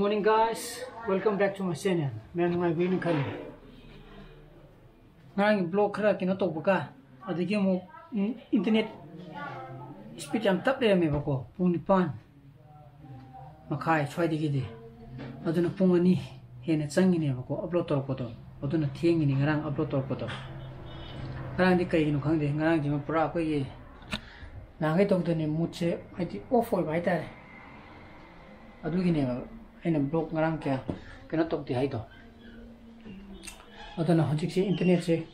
morning guys, welcome back to my channel. Man, my video kali. Ngang blog khara kino to buka. Adigi mo internet speed jam tap le me bako. Pung nipan. Makai choi digi de. Aduna pung ani hena changi ne bako upload tor ko to. Aduna thieng ni ngarang upload tor ko to. Ngarang di kai no khang de ngarang ji ma pura ko ye. Nangai to de ne muche ai off oi bai ta. Adugi ne aina blog ngarang kya kena tok di hai to adana hojik se internet se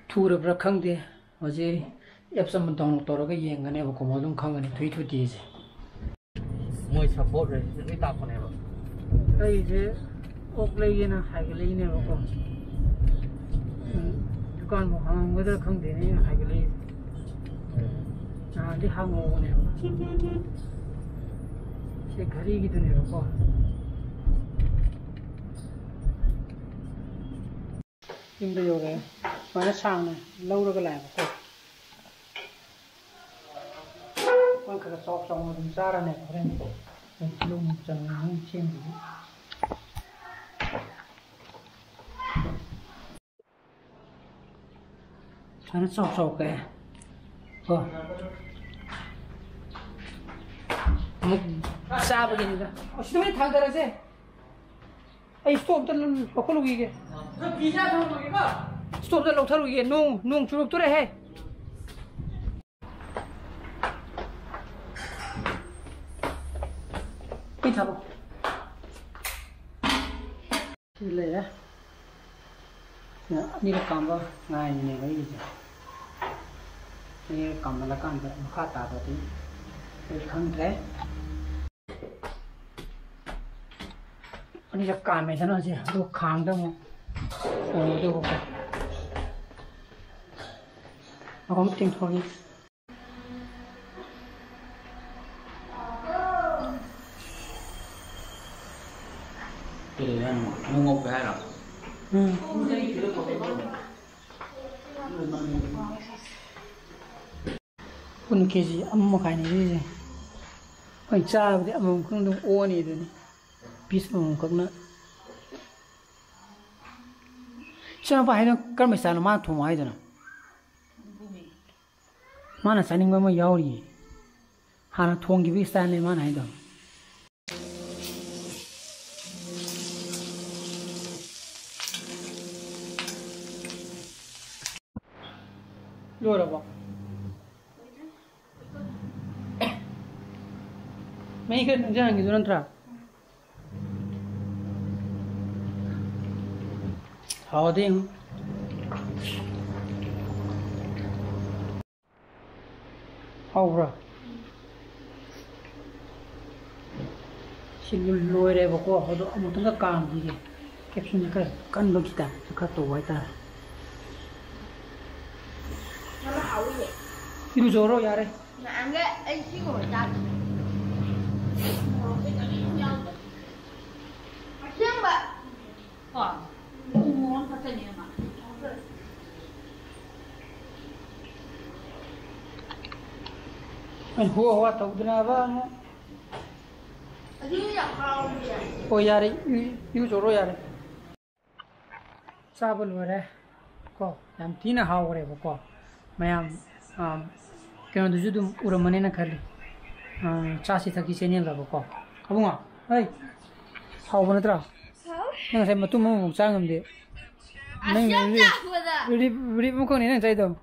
thura bra khang de hoje apps am download tor ga yeng ne ba ko modum khang ne thui thu di je moi support re se ta ko ne ba ai je ok le ye na hai ga le ne ba ko dukan mo hang ga da khang de ne hai ga le na di hang mo ne se ghari gi to ne ba ko in the yoga, when a sound, lower the lamp. One could have soft on the Zara neck, and blooms and chimney. And it's also okay. Oh, Sabbath. Oh, she made Tandara. I stopped the local week. Stop the local week. No, to the head. Wait up. Later. Need a combo. Nine never easy. Here come the contact. Kata, but it comes there. Ini jap kami sana je, tu khang dah mo, tu apa? Aku mesti thori. Ini ngop ber lah. Pun kesi, amma kai ni je. Kau cakap dia amma kau tu oh ni tu ni. Peace mo kagna chana pa haida karma sana ma thuma haida na mana saning ma yauri hana thongi bi sana mana haida lora ba mai kan jangan gitu nanti How do you? How? She will lower a vocal, although I'm not a calm. Caption can look at the cut to white. You Zoro Yare. I'm a single that. Oh. And who what of the Nava? Oh, Yari, you Royal Sabal were call. I'm Tina however call. Mayam can do Judum Uramanena Curly. Chassis Takisanian level call. Abunga, hey, how one draw? Nang saya matu mau sangam dia. Nang beri muka ni nang saya tu.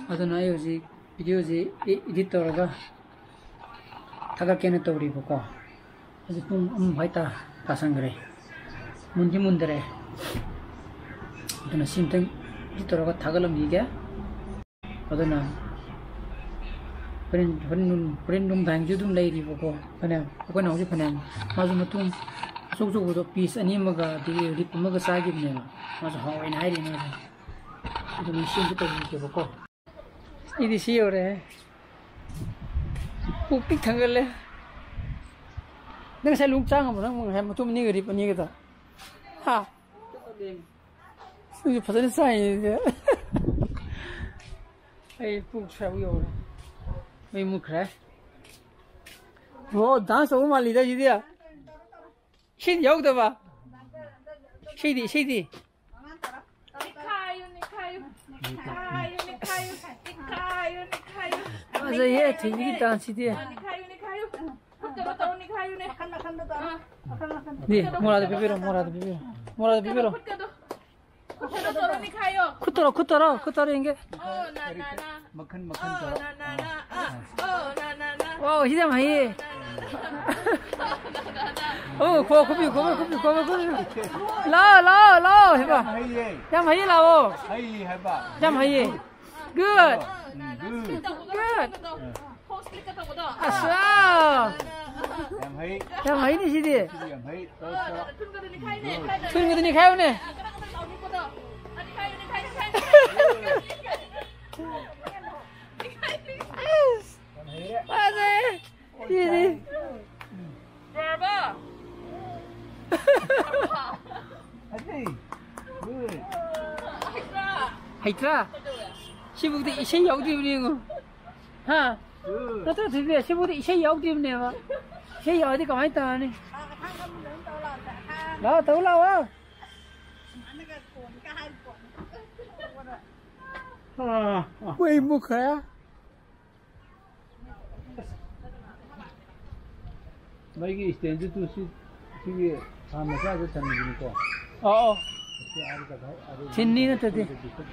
Atau na yo si video si edit tu raga. Thakar kena tu beri muka. Jadi pun baita pasang gere. Mundi mundere. Atau na simteng edit tu raga thakalam ni kya. Atau na Perindung bang judum lay di boko, panam, aku nak uji panam, masuk matung, sok itu piece ani maga di lip maga sagi ni, masuk hawain hari ni, itu mesin itu di boko. Ini sih orang, bukti tanggal le, dengan saya lungcang apa orang, saya matung ni geri pani kita, ha, itu pasal saya, ai buk saya orang. Mấy mực đấy 오, dansa 오 말리다 지디야. 시디 여기다 봐. 시디. 맞아, 얘 되게 dansi디야. 네, 뭐라도 비비로. 쿠터로 인게. makan 와, 히다 마이. 고비. 라 해봐. 야 마이 라오. 야 마이. Good. 아싸. 야 마이니 시디. 춘거든이 가요네. 맞아. 시디. Bravo. 하이트라. 시부대 이세 여우디 입는 거. 하. 너도 되게 시부대 이세 여우디 입네 봐. 이세 여우디 가만히 있다네. 나 더 올라와. 왜 무카야? Bagi stand tu si masa tu sama gini ko. 어. 진니는 되지.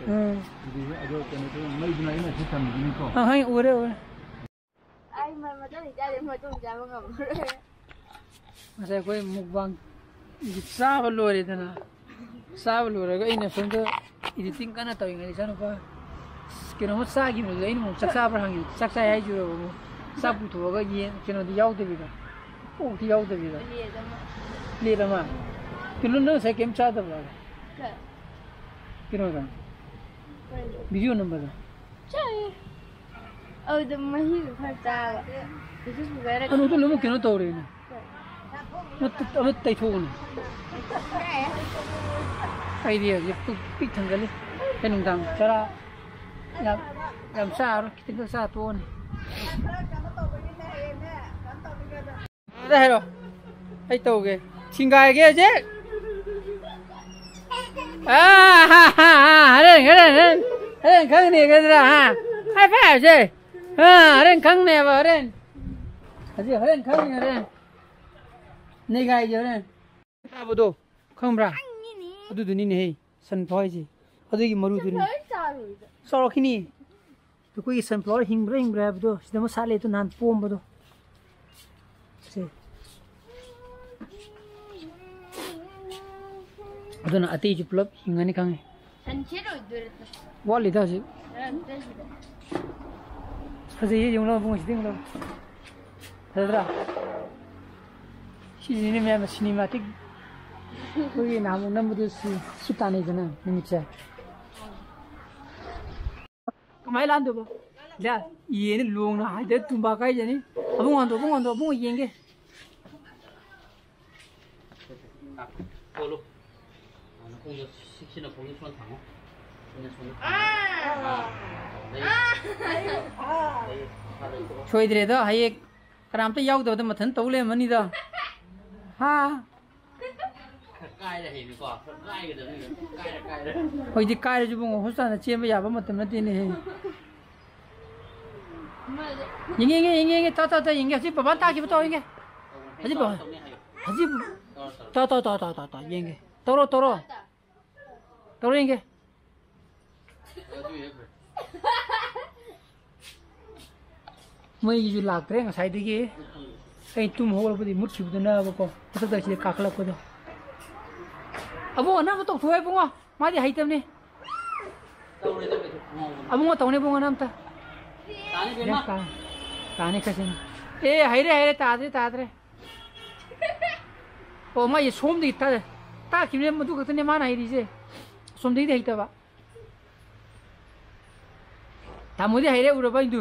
응. Jadi ada kena tu mai guna ini si sama gini ko. 하이 오래. Ai mà đó thì gia đình mà tôi chả có ngầm rồi. 맞아, 거의 먹방 싸버 로래잖아. 싸버 로래가 이네 손도 이디팅 까나 또 이거 있잖아 봐. 그놈 싸기 뭐 이놈 뭐 싹싸버 항이 싹싸야 해 주고 뭐 싸부 도가 이 그놈도 야우데비가. 오, 야우데비가. 리라마. 그놈은 새 캠차다 봐. 그놈가. 비디오 넘버다. Trời. Tôi mà hiểu phải cha vậy. Thì chứ về đây. anh 또 너무 괜찮다 그래. 너 때 좋은. 아이디어 또 삐탄 걸리. 해농당 저라. làm sao đó, tính được sao tuôn. Đây rồi. Đây tàu kìa. Xin gài kia chứ. Haren khang ni cái ra ha. Hai phải chứ. Haren khang nè vào haren. Haren khang nè haren. Này gài giờ haren. Ta bộ đồ. Không ra. Adu du ni ne san phoi ji. Adu ki maru du ni. Soro khini. Tu koi san flower hingbra bộ đồ. Sida mo sale tu nan pom bộ đồ. Se. Adu na ati ju plop hingani kang. Anh chết rồi được. Wali da ji. Fazer yung lo bung siding lo. Tadra. Sini me cinematic. Koi namu namu si sutane jana nimcha. Kamai lan do ba. Ya, ye ni long na hai de tumba kai jani. Abung ando yenge. Polo. Nó không được xin là không được xuân thẳng. 초이들에도 하이 그람도 야우도 마튼 떠올래 머니다 하 Cai là hình quả, cai cái đó cai đấy. 거기 까래 주봉 호스타나 지엠 야바 마튼 나티네 잉잉 따따따 잉게 지 바반 따기부터 잉게 하지 봐 하지 따따따따따 잉게 떨어 잉게 मैं ये जो लाग रहे हैं side के कहीं तुम हो रहा है मुझे भी ना वो को मतलब तो चीज़ काकला को दो अब वो ना वो तो हुआ है बुआ मारी हाई तब ने अब वो तो उन्हें बुआ नाम था ताने कैसे ना हाई रे तादरे ओ मैं ये सोम दिखता है ताकि मैं मधु करते ने माना ही रिजे सोम दिखते ही तब तामुदी हाई रे उड़ा बाइंदु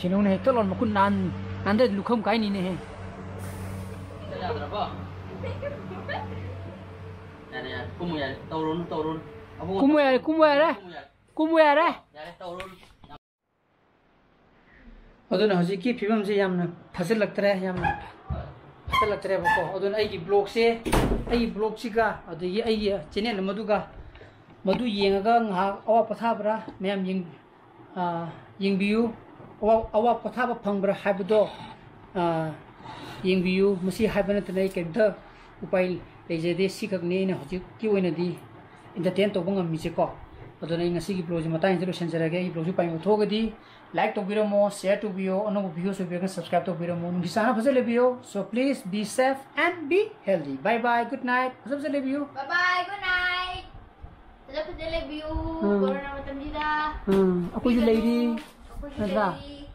지금 네 떨어 먹고 난데 루컴 가이니네 Này này, cung mày tàu run. 구모야 कुम यारे यारे तौरून अदुना हजिकी फिबम से यामना फसल लगतरे यामना फसल लगतरे बको अदुना आई ब्लॉग से आई ब्लॉग सिगा अदगी आई चैनल मदुगा मदु येंगा ngha awa pathabra मैम yingbiu awa pathaba phangbra haibdo yingbiu masi haibana tanai kenta upai leijede sikakne na hojik ki oina di entertain to bangam mi se ko adona ngasi gi blog ma ta introduction jarage gi blog pai thogadi like to biramo share to bio ono video so be subscribe to biramo ngisana phasale bio so please be safe and be healthy bye bye good night phasale bio Bye bye, good night. Salamat sa review. Corona matamdida. ako yung lady Ako si Nadra. Lady.